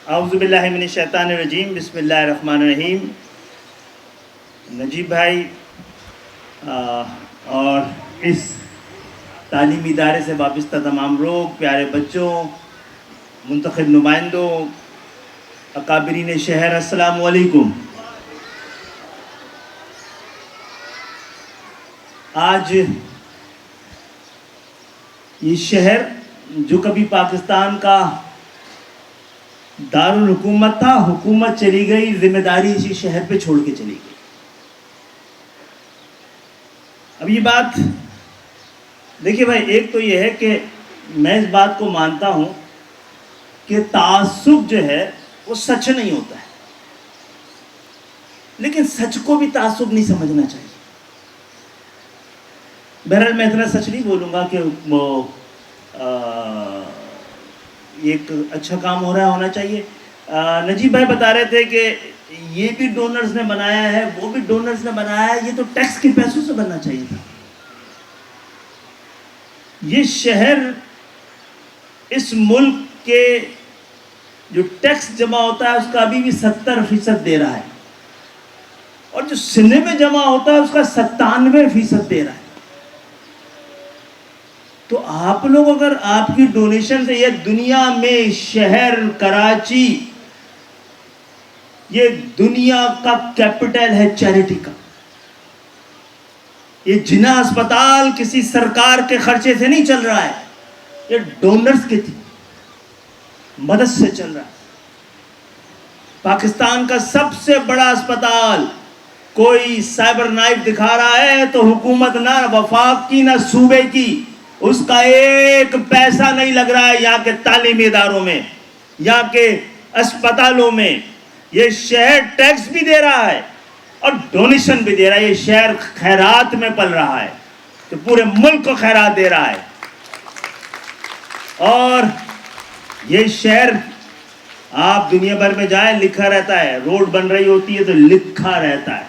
اعوذ باللہ من الشیطان الرجیم، بسم اللہ الرحمن الرحیم۔ نجیب بھائی اور اس تعلیمی ادارے سے وابستہ تمام لوگ، پیارے بچوں، منتخب نمائندوں، اکابرین شہر، السلام علیکم۔ آج یہ شہر جو کبھی پاکستان کا دارالحکومت تھا، حکومت چلی گئی، ذمہ داری اسی شہر پہ چھوڑ کے چلی گئی۔ اب یہ بات دیکھیے بھائی، ایک تو یہ ہے کہ میں اس بات کو مانتا ہوں کہ تعصب جو ہے وہ سچ نہیں ہوتا ہے، لیکن سچ کو بھی تعصب نہیں سمجھنا چاہیے۔ بہرحال میں اتنا سچ نہیں بولوں گا کہ وہ ایک اچھا کام ہو رہا ہونا چاہیے۔ نجیب بھائی بتا رہے تھے کہ یہ بھی ڈونرز نے بنایا ہے، وہ بھی ڈونرز نے بنایا ہے، یہ تو ٹیکس کے پیسوں سے بننا چاہیے تھا۔ یہ شہر اس ملک کے جو ٹیکس جمع ہوتا ہے اس کا ابھی بھی 70% دے رہا ہے، اور جو سنے میں جمع ہوتا ہے اس کا 97% دے رہا ہے۔ تو آپ لوگ اگر آپ کی ڈونیشن سے، یہ دنیا میں شہر کراچی یہ دنیا کا کیپٹل ہے چیریٹی کا۔ یہ جناح اسپتال کسی سرکار کے خرچے سے نہیں چل رہا ہے، یہ ڈونرز کی تھی مدد سے چل رہا ہے۔ پاکستان کا سب سے بڑا اسپتال کوئی سائبر نائف دکھا رہا ہے تو حکومت نہ وفاق کی نہ صوبے کی، اس کا ایک پیسہ نہیں لگ رہا ہے یہاں کے تعلیمی اداروں میں، یہاں کے اسپتالوں میں۔ یہ شہر ٹیکس بھی دے رہا ہے اور ڈونیشن بھی دے رہا ہے۔ یہ شہر خیرات میں پل رہا ہے، تو پورے ملک کو خیرات دے رہا ہے۔ اور یہ شہر آپ دنیا بھر میں جائیں لکھا رہتا ہے، روڈ بن رہی ہوتی ہے تو لکھا رہتا ہے،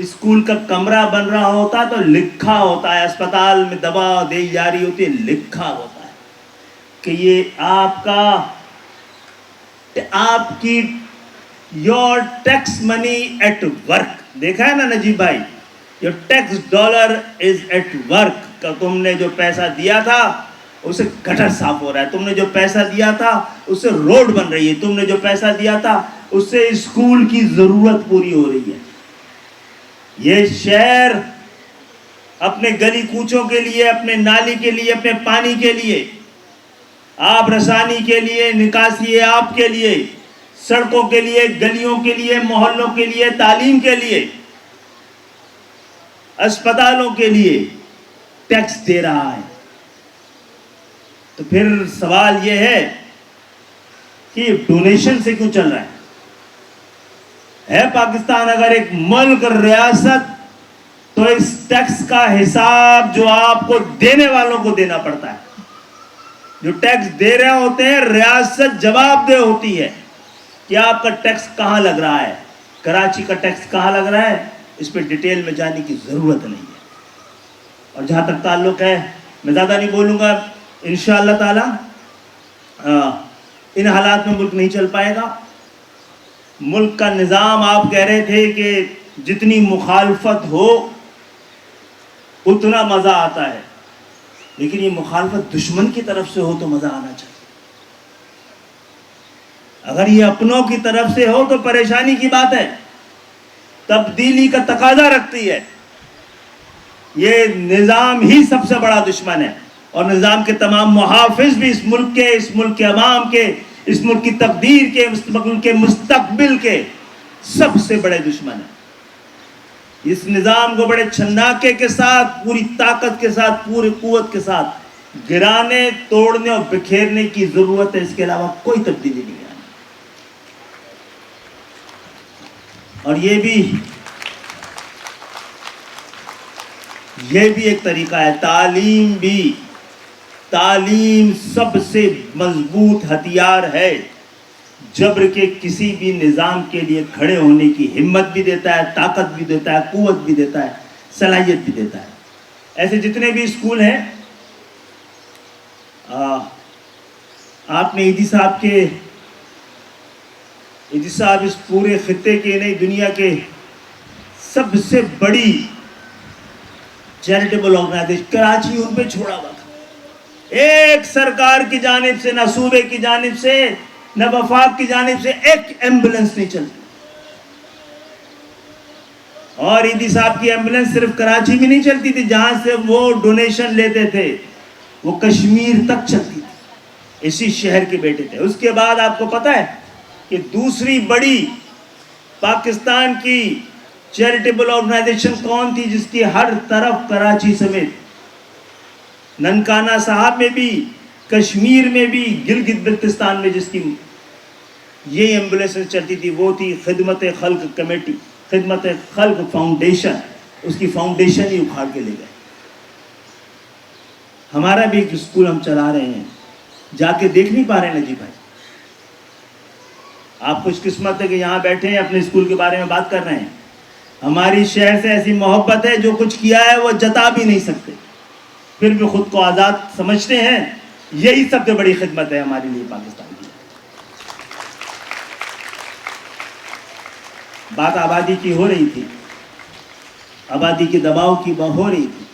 اسکول کا کمرہ بن رہا ہوتا ہے تو لکھا ہوتا ہے، اسپتال میں دوا دی جا رہی ہوتی ہے لکھا ہوتا ہے کہ یہ آپ کی your tax money at work. دیکھا ہے نا نجیب بھائی، your tax dollar is at work. کہ تم نے جو پیسہ دیا تھا اسے گٹر صاف ہو رہا ہے، تم نے جو پیسہ دیا تھا اس سے روڈ بن رہی ہے، تم نے جو پیسہ دیا تھا اس سے اسکول کی ضرورت پوری ہو رہی ہے۔ یہ شہر اپنے گلی کوچوں کے لیے، اپنے نالی کے لیے، اپنے پانی کے لیے، آب رسانی کے لیے، نکاسی آب کے لیے، سڑکوں کے لیے، گلیوں کے لیے، محلوں کے لیے، تعلیم کے لیے، اسپتالوں کے لیے ٹیکس دے رہا ہے۔ تو پھر سوال یہ ہے کہ ڈونیشن سے کیوں چل رہا ہے پاکستان اگر ایک ملک ریاست، تو اس ٹیکس کا حساب جو آپ کو دینے والوں کو دینا پڑتا ہے۔ جو ٹیکس دے رہے ہوتے ہیں ریاست جواب دہ ہوتی ہے کہ آپ کا ٹیکس کہاں لگ رہا ہے، کراچی کا ٹیکس کہاں لگ رہا ہے، اس پہ ڈیٹیل میں جانے کی ضرورت نہیں ہے۔ اور جہاں تک تعلق ہے، میں زیادہ نہیں بولوں گا، انشاءاللہ تعالی ان حالات میں ملک نہیں چل پائے گا۔ ملک کا نظام، آپ کہہ رہے تھے کہ جتنی مخالفت ہو اتنا مزہ آتا ہے، لیکن یہ مخالفت دشمن کی طرف سے ہو تو مزہ آنا چاہیے۔ اگر یہ اپنوں کی طرف سے ہو تو پریشانی کی بات ہے، تبدیلی کا تقاضا رکھتی ہے۔ یہ نظام ہی سب سے بڑا دشمن ہے، اور نظام کے تمام محافظ بھی اس ملک کے عوام کے، اس ملک کی تقدیر کے، اس ملک کے مستقبل کے سب سے بڑے دشمن ہیں۔ اس نظام کو بڑے چھناکے کے ساتھ، پوری طاقت کے ساتھ، پوری قوت کے ساتھ گرانے، توڑنے اور بکھیرنے کی ضرورت ہے، اس کے علاوہ کوئی تبدیلی نہیں آنی۔ اور یہ بھی ایک طریقہ ہے، تعلیم سب سے مضبوط ہتھیار ہے، جبر کے کسی بھی نظام کے لیے کھڑے ہونے کی ہمت بھی دیتا ہے، طاقت بھی دیتا ہے، قوت بھی دیتا ہے، صلاحیت بھی دیتا ہے۔ ایسے جتنے بھی اسکول ہیں، آپ نے ایدی صاحب اس پورے خطے کے نہیں دنیا کے سب سے بڑی چیریٹیبل آرگنائزیشن کراچی ان پہ چھوڑا ہوا تھا. ایک سرکار کی جانب سے، نہ صوبے کی جانب سے، نہ وفاق کی جانب سے ایک ایمبولنس نہیں چلتی. اور ایدی صاحب کی ایمبولنس صرف کراچی میں نہیں چلتی تھی، جہاں سے وہ ڈونیشن لیتے تھے وہ کشمیر تک چلتی تھی. اسی شہر کے بیٹے تھے. اس کے بعد آپ کو پتہ ہے کہ دوسری بڑی پاکستان کی چیریٹیبل آرگنائزیشن کون تھی جس کی ہر طرف کراچی سمیت ننکانہ صاحب میں بھی، کشمیر میں بھی، گلگت بلتستان میں جس کی یہ ایمبولینس چلتی تھی، وہ تھی خدمت خلق کمیٹی، خدمت خلق فاؤنڈیشن. اس کی فاؤنڈیشن ہی اکھاڑ کے لے گئے. ہمارا بھی ایک اسکول ہم چلا رہے ہیں، جا کے دیکھ نہیں پا رہے ہیں نجیب بھائی. آپ خوش قسمت ہے کہ یہاں بیٹھے ہیں، اپنے اسکول کے بارے میں بات کر رہے ہیں. ہماری شہر سے ایسی محبت ہے، جو کچھ کیا ہے وہ جتا بھی نہیں سکتے، پھر بھی خود کو آزاد سمجھتے ہیں. یہی سب سے بڑی خدمت ہے ہمارے لیے پاکستان کی. بات آبادی کی ہو رہی تھی، آبادی کے دباؤ کی ہو رہی تھی.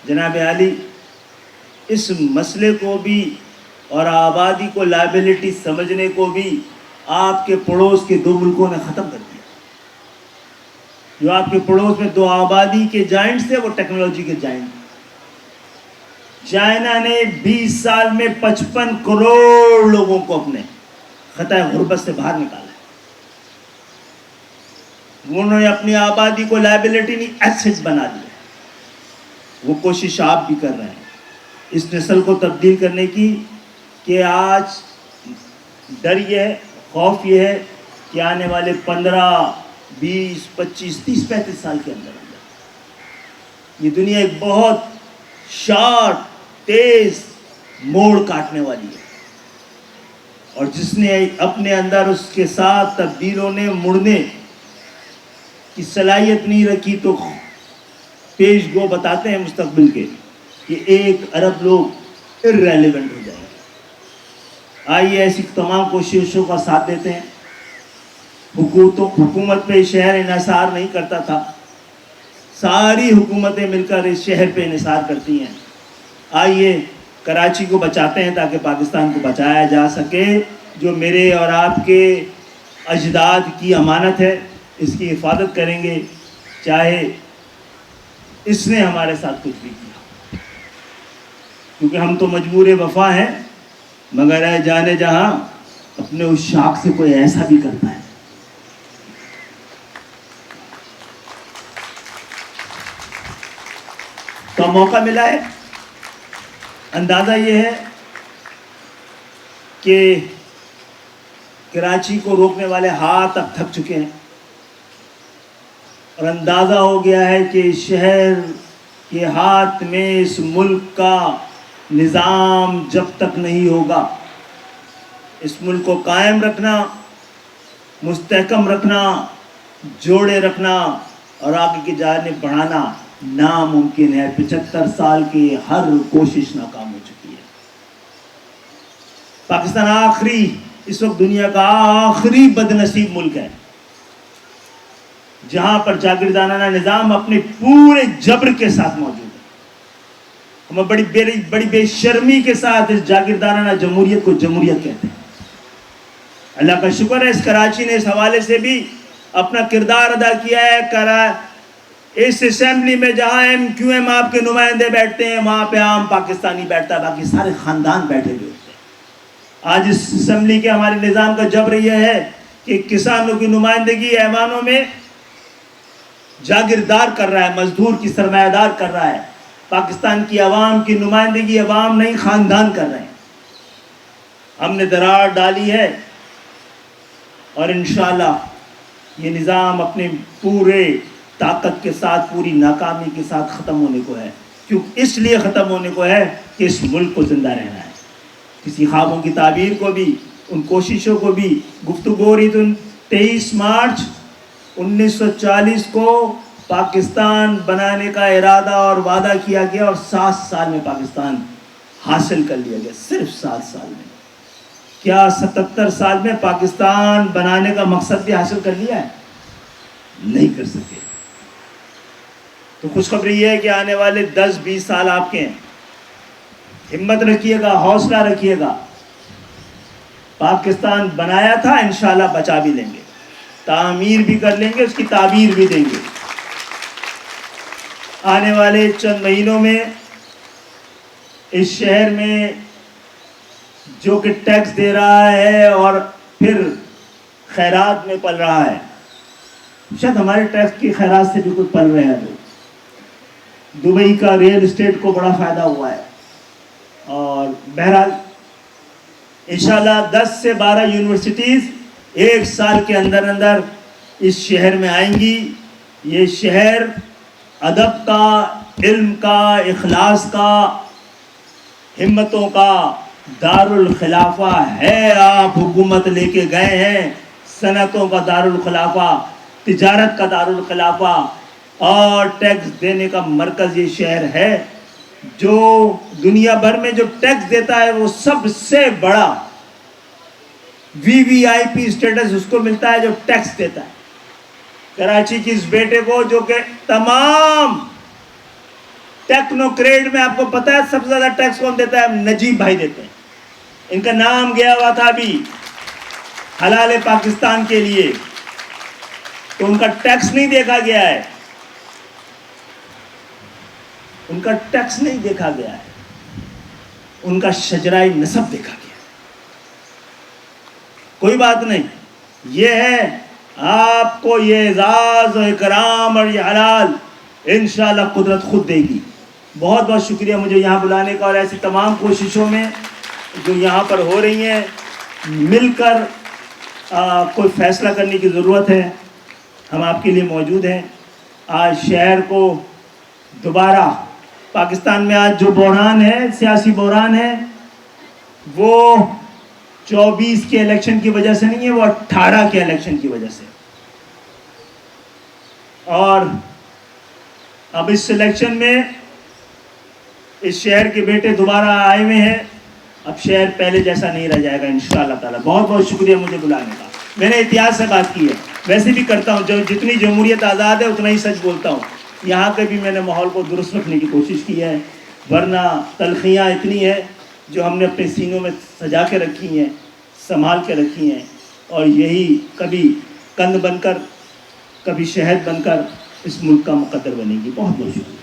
جناب عالی، اس مسئلے کو بھی اور آبادی کو لائبلٹی سمجھنے کو بھی آپ کے پڑوس کے دو ملکوں نے ختم کر دیا. جو آپ کے پڑوس میں دو آبادی کے جائنٹس تھے، وہ ٹیکنالوجی کے جائنٹ. چائنا نے 20 سال میں 55 کروڑ لوگوں کو اپنے خطۂ غربت سے باہر نکالا. انہوں نے اپنی آبادی کو لائبلٹی نہیں، ایسٹ بنا دیا. وہ کوشش آپ بھی کر رہے ہیں اس نسل کو تبدیل کرنے کی، کہ آج ڈر یہ ہے، خوف یہ ہے کہ آنے والے 15 20 25 30 35 سال کے اندر یہ دنیا ایک بہت شارٹ تیز موڑ کاٹنے والی ہے. اور جس نے اپنے اندر اس کے ساتھ تبدیل ہونے مڑنے کی صلاحیت نہیں رکھی، تو پیش گو بتاتے ہیں مستقبل کے کہ 1 ارب لوگ ارریلیونٹ ہو جائیں گے. آئیے ایسی تمام کوششوں کا ساتھ دیتے ہیں. حکومت پہ شہر انحصار نہیں کرتا تھا، ساری حکومتیں مل کر اس شہر پہ انحصار کرتی ہیں. آئیے کراچی کو بچاتے ہیں تاکہ پاکستان کو بچایا جا سکے. جو میرے اور آپ کے اجداد کی امانت ہے، اس کی حفاظت کریں گے، چاہے اس نے ہمارے ساتھ کچھ بھی کیا. کیونکہ ہم تو مجبور وفا ہیں، مگر اے جانے جہاں اپنے اس شاخ سے کوئی ایسا بھی کرتا ہے. تو موقع ملا ہے. اندازہ یہ ہے کہ کراچی کو روکنے والے ہاتھ اب تھک چکے ہیں، اور اندازہ ہو گیا ہے کہ شہر کے ہاتھ میں اس ملک کا نظام جب تک نہیں ہوگا، اس ملک کو قائم رکھنا، مستحکم رکھنا، جوڑے رکھنا اور آگے کی جانب بڑھانا ناممکن ہے. 75 سال کی ہر کوشش ناکام ہو چکی ہے. پاکستان اس وقت دنیا کا آخری بدنصیب ملک ہے جہاں پر جاگیردارانہ نظام اپنے پورے جبر کے ساتھ موجود ہے. ہم بڑی بے شرمی کے ساتھ اس جاگیردارانہ جمہوریت کو جمہوریت کہتے ہیں. اللہ کا شکر ہے اس کراچی نے اس حوالے سے بھی اپنا کردار ادا کیا ہے. اس اسمبلی میں جہاں MQM آپ کے نمائندے بیٹھتے ہیں، وہاں پہ عام پاکستانی بیٹھتا ہے، باقی سارے خاندان بیٹھے ہوئے ہوتے ہیں. آج اس اسمبلی کے ہمارے نظام کا جبر یہ ہے کہ کسانوں کی نمائندگی ایوانوں میں جاگیردار کر رہا ہے، مزدور کی سرمایہ دار کر رہا ہے. پاکستان کی عوام کی نمائندگی عوام نہیں، خاندان کر رہے ہیں. ہم نے دراڑ ڈالی ہے اور انشاءاللہ یہ نظام اپنے پورے طاقت کے ساتھ، پوری ناکامی کے ساتھ ختم ہونے کو ہے. کیوں؟ اس لیے ختم ہونے کو ہے کہ اس ملک کو زندہ رہنا ہے. کسی خوابوں کی تعبیر کو بھی، ان کوششوں کو بھی گفتگو ہو رہی تو 23 مارچ 1940 کو پاکستان بنانے کا ارادہ اور وعدہ کیا گیا، اور 7 سال میں پاکستان حاصل کر لیا گیا. صرف 7 سال میں. کیا 77 سال میں پاکستان بنانے کا مقصد بھی حاصل کر لیا ہے؟ نہیں کر سکے. تو خوشخبری یہ ہے کہ آنے والے 10-20 سال آپ کے ہیں. ہمت رکھیے گا, حوصلہ رکھیے گا. پاکستان بنایا تھا, انشاءاللہ بچا بھی لیں گے, تعمیر بھی کر لیں گے, اس کی تعبیر بھی دیں گے. آنے والے چند مہینوں میں اس شہر میں جو کہ ٹیکس دے رہا ہے اور پھر خیرات میں پل رہا ہے, شاید ہمارے ٹیکس کی خیرات سے بھی کچھ پل رہے ہیں. تو دبئی کا ریل اسٹیٹ کو بڑا فائدہ ہوا ہے. اور بہرحال انشاءاللہ 10 سے 12 یونیورسٹیز ایک سال کے اندر اندر اس شہر میں آئیں گی. یہ شہر ادب کا, علم کا, اخلاص کا, ہمتوں کا دارالخلافہ ہے. آپ حکومت لے کے گئے ہیں, صنعتوں کا دارالخلافہ, تجارت کا دارالخلافہ اور ٹیکس دینے کا مرکز یہ شہر ہے. جو دنیا بھر میں جو ٹیکس دیتا ہے وہ سب سے بڑا VVIP اسٹیٹس اس کو ملتا ہے جو ٹیکس دیتا ہے. کراچی کی اس بیٹے کو, جو کہ تمام ٹیکنوکریٹ میں آپ کو پتا ہے سب سے زیادہ ٹیکس کون دیتا ہے؟ نجیب بھائی دیتے ہیں. ان کا نام گیا ہوا تھا ابھی حلال پاکستان کے لیے, تو ان کا ٹیکس نہیں دیکھا گیا ہے. ان کا ٹیکس نہیں دیکھا گیا ہے, ان کا شجرہ نسب دیکھا گیا. کوئی بات نہیں, یہ ہے آپ کو یہ اعزاز و اکرام اور یہ حلال انشاءاللہ قدرت خود دے گی. بہت بہت شکریہ مجھے یہاں بلانے کا, اور ایسی تمام کوششوں میں جو یہاں پر ہو رہی ہیں مل کر کوئی فیصلہ کرنے کی ضرورت ہے. ہم آپ کے لیے موجود ہیں. آج شہر کو دوبارہ پاکستان میں آج جو بحران ہے, سیاسی بحران ہے, وہ 24 کے الیکشن کی وجہ سے نہیں ہے, وہ 18 کے الیکشن کی وجہ سے. اور اب اس الیکشن میں اس شہر کے بیٹے دوبارہ آئے ہوئے ہیں. اب شہر پہلے جیسا نہیں رہ جائے گا انشاءاللہ تعالی. بہت بہت شکریہ مجھے بلانے کا. میں نے احتیاط سے بات کی ہے, ویسے بھی کرتا ہوں, جو جتنی جمہوریت آزاد ہے اتنا ہی سچ بولتا ہوں. یہاں پہ بھی میں نے ماحول کو درست رکھنے کی کوشش کی ہے, ورنہ تلخیاں اتنی ہیں جو ہم نے اپنے سینوں میں سجا کے رکھی ہیں, سنبھال کے رکھی ہیں, اور یہی کبھی قند بن کر, کبھی شہد بن کر اس ملک کا مقدر بنے گی. بہت بہت شکریہ.